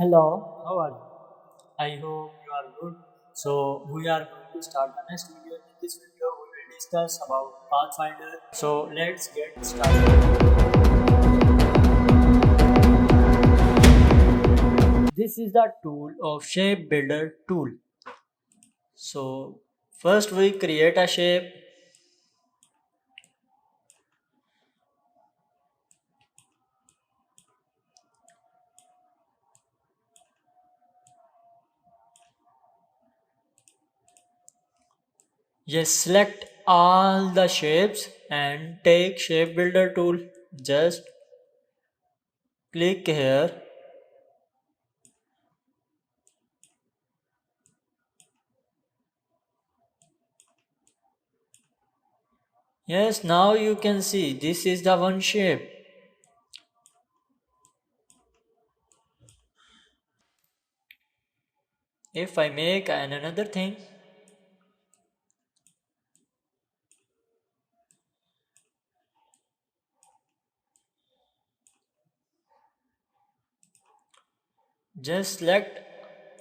Hello, how are you? I hope you are good. So we are going to start the next video. In this video, we will discuss about Pathfinder. So let's get started. This is the tool of Shape Builder tool. So first we create a shape. Yes, select all the shapes and take Shape Builder tool. Just click here. Yes, now you can see this is the one shape. If I make another thing, just select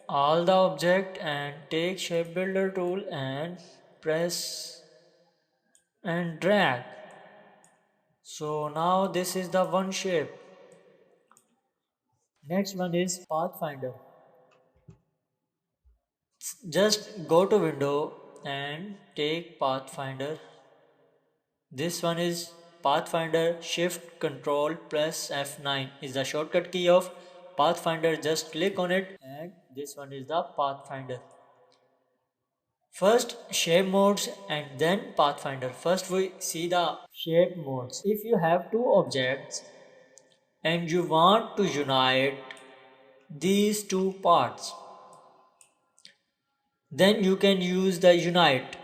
all the object and take shape builder tool and press and drag. So now this is the one shape. Next one is Pathfinder. Just go to window and take Pathfinder. This one is Pathfinder. Shift Control plus F9 is the shortcut key of Pathfinder. Just click on it and this one is the Pathfinder. First shape modes and then Pathfinder. First we see the shape modes. If you have two objects and you want to unite these two parts, then you can use the unite.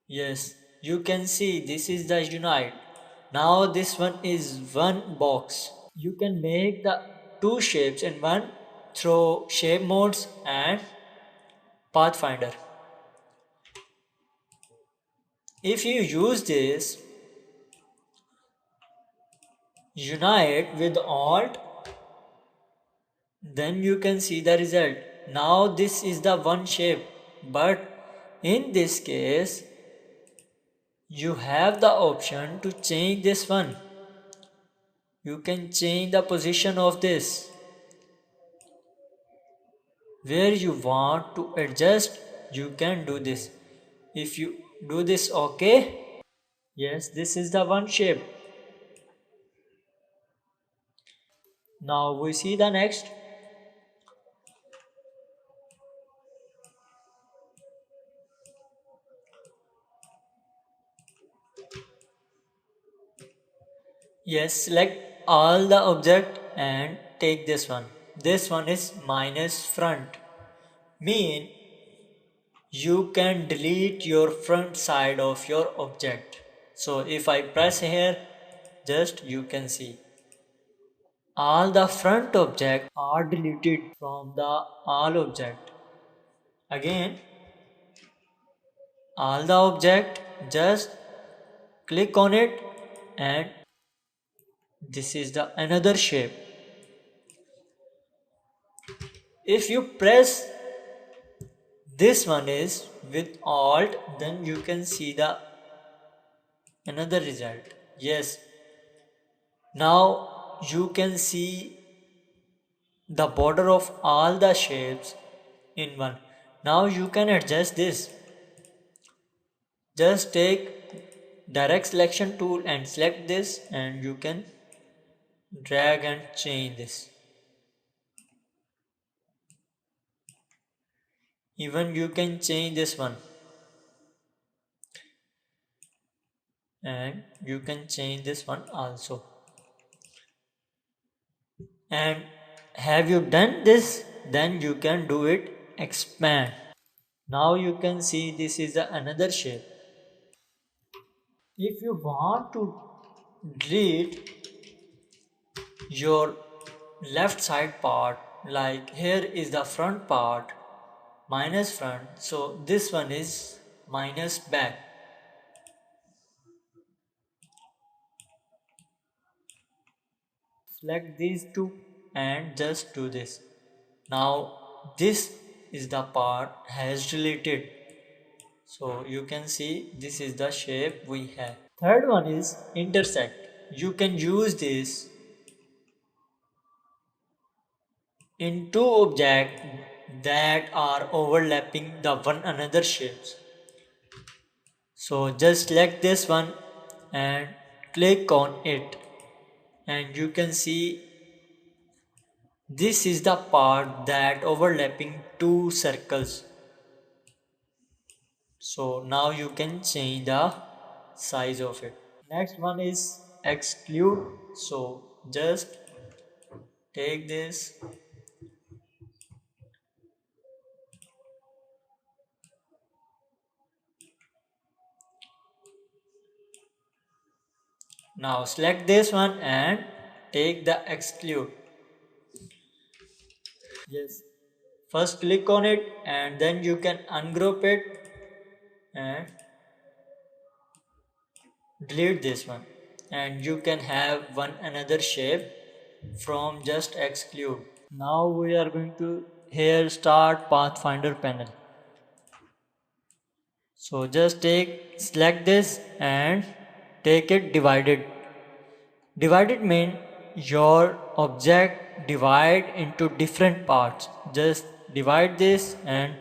Yes, you can see this is the unite. Now this one is one box. You can make the two shapes in one through shape modes and Pathfinder. If you use this unite with alt, then you can see the result. Now this is the one shape, but in this case you have the option to change this one. You can change the position of this. Where you want to adjust, you can do this. If you do this, okay, yes, this is the one shape. Now we see the next. Yes, select all the object and take this one. This one is minus front. Mean you can delete your front side of your object. So if I press here, just you can see all the front object are deleted from the all object. Again, all the object, just click on it and this is the another shape. If you press this one is with alt, then you can see the another result. Yes, now you can see the border of all the shapes in one. Now you can adjust this. Just take direct selection tool and select this and you can drag and change this. Even you can change this one and you can change this one also. And have you done this, then you can do it expand. Now you can see this is another shape. If you want to delete your left side part, like here is the front part minus front, so this one is minus back. Select these two and just do this. Now this is the part has deleted. So you can see this is the shape we have. Third one is intersect. You can use this in two objects that are overlapping the one another shapes. So just select this one and click on it, and you can see this is the part that overlapping two circles. So now you can change the size of it. Next one is exclude. So just take this. Now select this one and take the exclude. Yes. First click on it and then you can ungroup it and delete this one. And you can have one another shape from just exclude. Now we are going to here start Pathfinder panel. So just select this and take it divided. Divided mean your object divide into different parts. Just divide this and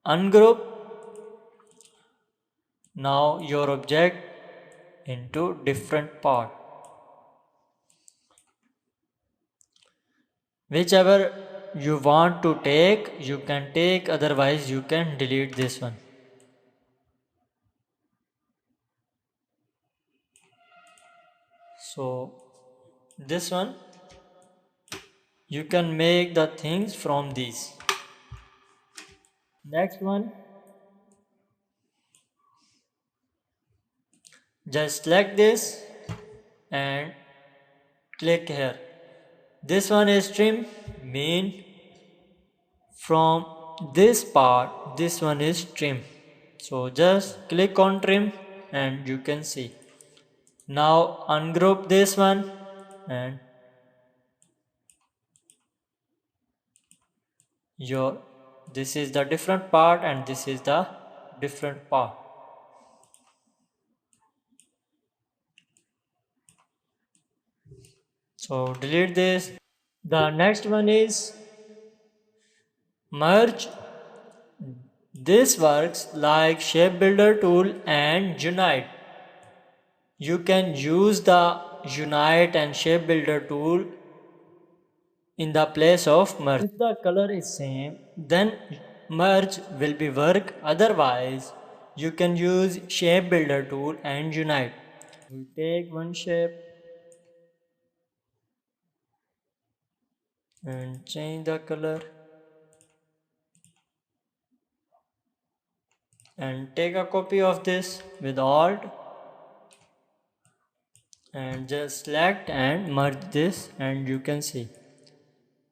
ungroup now your object into different part. Whichever you want to take, you can take, otherwise you can delete this one. So this one you can make the things from these. Next one, just select this and click here. This one is trim, mean from this part, this one is trim. So just click on trim and you can see. Now ungroup this one and your this is the different part and this is the different part. So delete this. The next one is merge. This works like shape builder tool and unite. You can use the unite and shape builder tool in the place of merge. If the color is same, then merge will be work. Otherwise, you can use shape builder tool and unite. We take one shape and change the color and take a copy of this with alt and just select and merge this, and you can see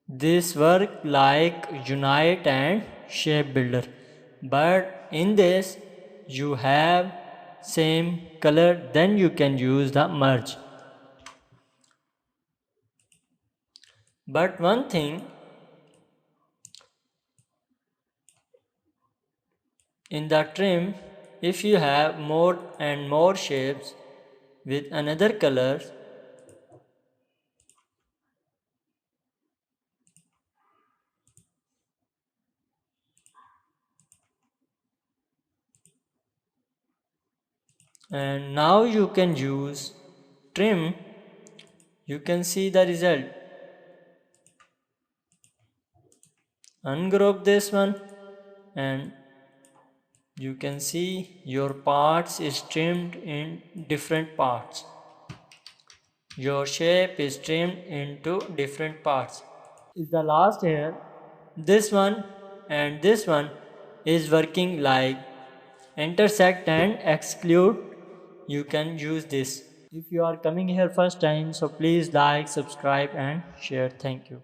this work like unite and shape builder, but in this you have same color, then you can use the merge. But one thing, in the trim, if you have more and more shapes with another color, and now you can use trim, you can see the result. Ungroup this one and you can see your parts is trimmed in different parts. Your shape is trimmed into different parts. Is the last here. This one and this one is working like intersect and exclude. You can use this. If you are coming here first time, so please like, subscribe and share. Thank you.